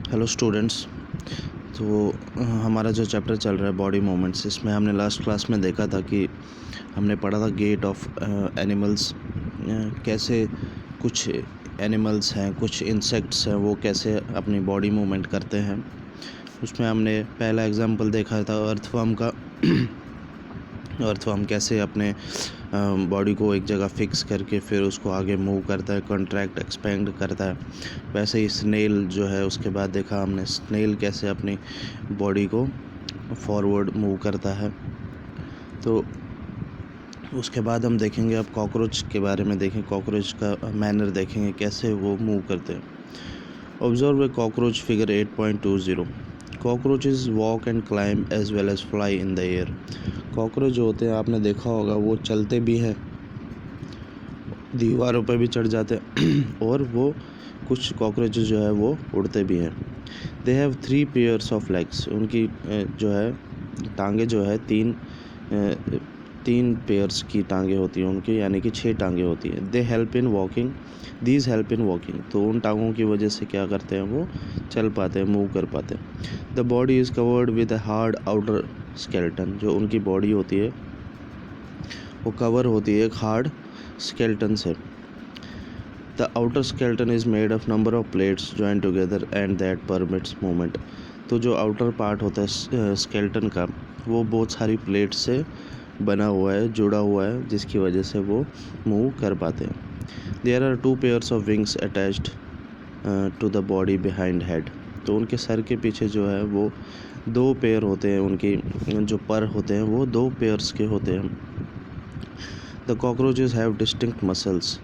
Hello students. तो हमारा जो चैप्टर चल रहा है बॉडी मूवमेंट्स, इसमें हमने लास्ट क्लास में देखा था कि हमने पढ़ा था गेट ऑफ एनिमल्स। कैसे कुछ एनिमल्स हैं, कुछ इंसेक्ट्स हैं, वो कैसे अपनी बॉडी मूवमेंट करते हैं। उसमें हमने पहला एग्जांपल देखा था अर्थवर्म का। अर्थवर्म कैसे अपने बॉडी को एक जगह फिक्स करके फिर उसको आगे मूव करता है, कॉन्ट्रैक्ट एक्सपेंड करता है। वैसे ही स्नेल जो है, उसके बाद देखा हमने स्नेल कैसे अपनी बॉडी को फॉरवर्ड मूव करता है। तो उसके बाद हम देखेंगे अब कॉकरोच के बारे में। देखें कॉकरोच का मैनर, देखेंगे कैसे वो मूव करते हैं। Observe a cockroach figure 8.20। Cockroaches walk and climb as well as fly in the air. Cockroach जो होते हैं, आपने देखा होगा, वो चलते भी हैं, दीवारों पर भी चढ़ जाते हैं और वो कुछ कॉकरोचेस जो है वो उड़ते भी हैं। They have 3 pairs of legs. उनकी जो है टांगे जो है तीन पेयर्स की टांगे होती हैं उनकी, यानी कि 6 टांगे होती हैं। They help in walking. These help in walking. तो उन टांगों की वजह से क्या करते हैं, वो चल पाते हैं, मूव कर पाते हैं। The body is covered with a hard outer skeleton. जो उनकी बॉडी होती है वो कवर होती है एक हार्ड स्केलेटन से। The outer skeleton is made of number of plates join together and that permits movement. तो जो आउटर पार्ट होता है स्केलेटन का, वो बहुत सारी प्लेट से बना हुआ है, जुड़ा हुआ है, जिसकी वजह से वो मूव कर पाते हैं। There are 2 pairs of wings attached to the body behind head. तो उनके सर के पीछे जो है वो 2 पेयर होते हैं, उनकी जो पर होते हैं वो 2 पेयर्स के होते हैं। The cockroaches have distinct muscles.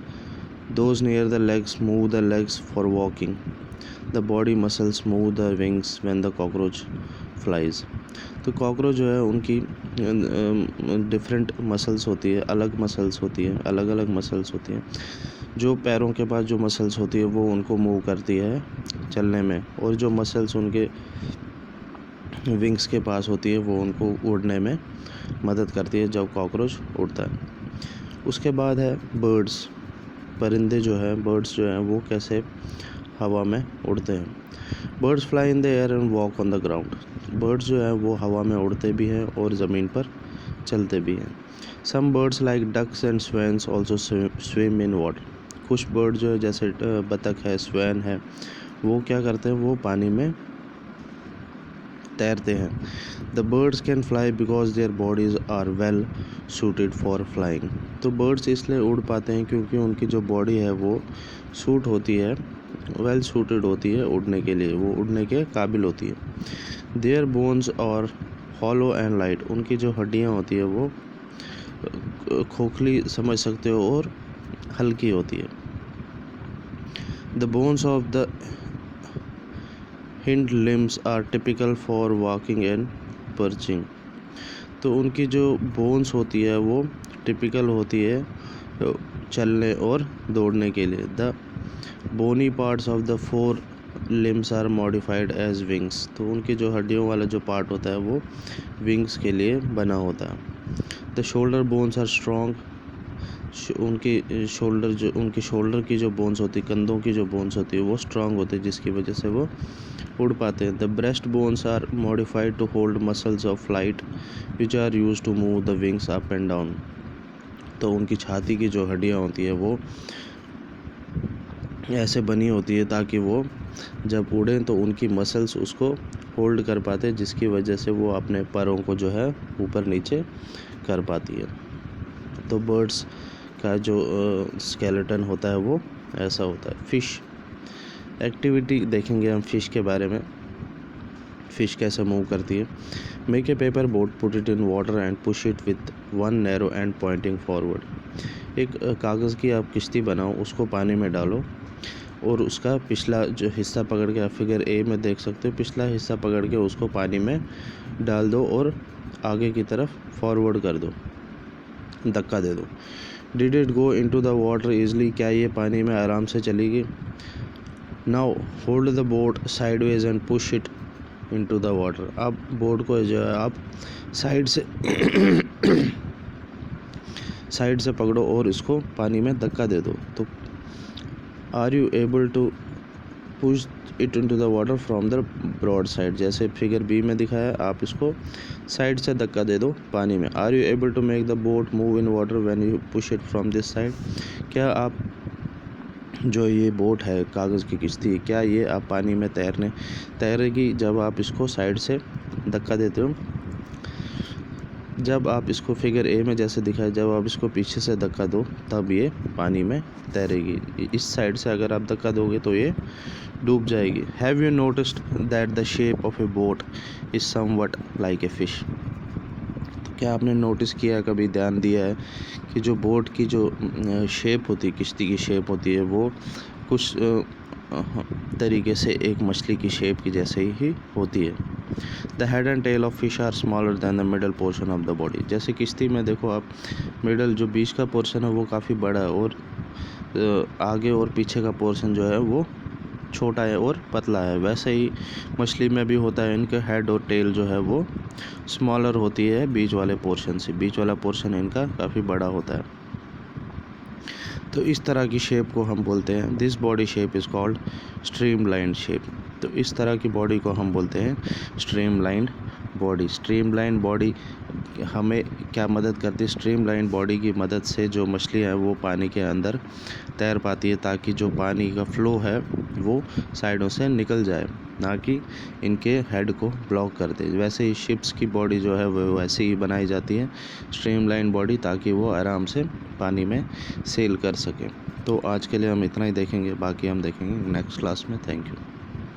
Those near the legs move the legs for walking. The body muscles move the wings when the cockroach flies. तो कॉकरोच जो है उनकी डिफरेंट मसल्स होती है, अलग मसल्स होती है, अलग अलग मसल्स होती हैं। जो पैरों के पास जो मसल्स होती है वो उनको मूव करती है चलने में, और जो मसल्स उनके विंग्स के पास होती है वो उनको उड़ने में मदद करती है जब कॉकरोच उड़ता है। उसके बाद है बर्ड्स। परिंदे जो हैं, बर्ड्स जो हैं, वो कैसे हवा में उड़ते हैं। Birds fly in the air and walk on the ground. Birds जो हैं वो हवा में उड़ते भी हैं और ज़मीन पर चलते भी हैं। Some birds like ducks and swans also swim in water. कुछ बर्ड जो है, जैसे बतख है, स्वैन है, वो क्या करते हैं, वो पानी में तैरते हैं। The birds can fly because their bodies are well suited for flying. तो बर्ड्स इसलिए उड़ पाते हैं क्योंकि उनकी जो बॉडी है वो सूट होती है, वेल सूटेड होती है उड़ने के लिए, वो उड़ने के काबिल होती है। देयर बोन्स और हॉलो एंड लाइट। उनकी जो हड्डियाँ होती है वो खोखली समझ सकते हो और हल्की होती है। The bones of the hind limbs are typical for walking and perching. तो उनकी जो बोन्स होती है वो टिपिकल होती है चलने और दौड़ने के लिए। The bony parts of the 4 limbs are modified as wings. तो उनकी जो हड्डियों वाला जो पार्ट होता है वो विंग्स के लिए बना होता है। The shoulder bones are strong. उनकी शोल्डर की जो बोन्स होती है, कंधों की जो बोन्स होती है, वो स्ट्रॉन्ग होती है, जिसकी वजह से वो उड़ पाते हैं। The breast bones are modified to hold muscles of flight which are use to move the wings up and down. तो उनकी छाती की जो हड्डियाँ होती है वो ऐसे बनी होती है ताकि वो जब उड़ें तो उनकी मसल्स उसको होल्ड कर पाते हैं, जिसकी वजह से वो अपने पैरों को जो है ऊपर नीचे कर पाती है। तो बर्ड्स का जो स्केलेटन होता है वो ऐसा होता है। फ़िश एक्टिविटी देखेंगे हम फ़िश के बारे में, फ़िश कैसे मूव करती है। Make a paper boat, put it in water and push it with 1 narrow and Poynting forward. एक कागज़ की आप किश्ती बनाओ, उसको पानी में डालो और उसका पिछला जो हिस्सा पकड़ के, आप फिगर ए में देख सकते हो, पिछला हिस्सा पकड़ के उसको पानी में डाल दो और आगे की तरफ फॉरवर्ड कर दो, धक्का दे दो। Did it go into the water easily. क्या ये पानी में आराम से चलेगी। Now hold the boat sideways and push it into the water. अब बोट को जो है आप साइड से पकड़ो और इसको पानी में धक्का दे दो। तो are you able to push it into the water from the broad side. जैसे फिगर बी में दिखाया, आप इसको साइड से धक्का दे दो पानी में। Are you able to make the boat move in water when you push it from this side. क्या आप जो ये बोट है, कागज़ की किश्ती, क्या ये आप पानी में तैरेगी जब आप इसको साइड से धक्का देते हो। जब आप इसको फिगर ए में जैसे दिखाया, जब आप इसको पीछे से धक्का दो तब ये पानी में तैरेगी। इस साइड से अगर आप धक्का दोगे तो ये डूब जाएगी। Have you noticed that the shape of A boat is somewhat like a fish. तो क्या आपने नोटिस किया, कभी ध्यान दिया है कि जो बोट की जो शेप होती है, किश्ती की शेप होती है, वो कुछ तरीके से एक मछली की शेप की जैसे ही होती है। The head and tail of fish are smaller than the middle portion of the body. जैसे किश्ती में देखो आप, मिडल जो बीच का पोर्शन है वो काफ़ी बड़ा है और आगे और पीछे का पोर्शन जो है वो छोटा है और पतला है। वैसे ही मछली में भी होता है, इनके हेड और टेल जो है वो स्मॉलर होती है बीच वाले पोर्शन से। बीच वाला पोर्शन इनका काफ़ी बड़ा होता है। तो इस तरह की शेप को हम बोलते हैं, this body shape is called streamlined shape. तो इस तरह की बॉडी को हम बोलते हैं स्ट्रीमलाइंड बॉडी। स्ट्रीमलाइन बॉडी हमें क्या मदद करती है? स्ट्रीमलाइन बॉडी की मदद से जो मछलियाँ हैं वो पानी के अंदर तैर पाती है, ताकि जो पानी का फ्लो है वो साइडों से निकल जाए, ना कि इनके हेड को ब्लॉक कर दे। वैसे ही शिप्स की बॉडी जो है वो वैसे ही बनाई जाती है, स्ट्रीमलाइन बॉडी, ताकि वो आराम से पानी में सेल कर सके। तो आज के लिए हम इतना ही देखेंगे, बाकी हम देखेंगे नेक्स्ट क्लास में। Thank you.